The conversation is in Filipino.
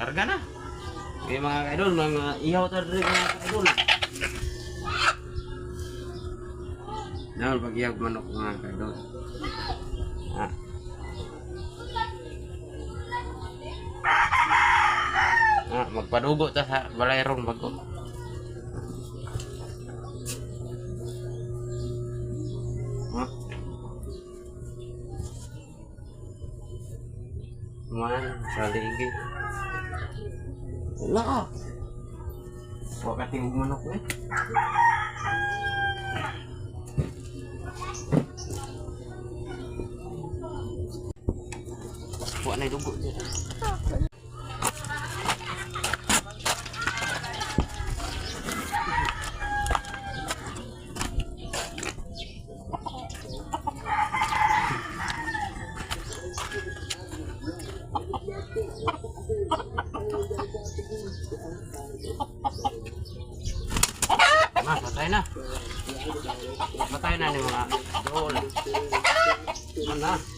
Karga na. May mga kaidol, mga ihaw tadi mga kaidol. Nah, pag-ihaw manok mga kaidol. Magpadugo ta sa balayron bago. Man, saligi. Wala. Wala kating manok eh. Wala na dugo dito. Patay na. Patay na ni mga idol. Mana?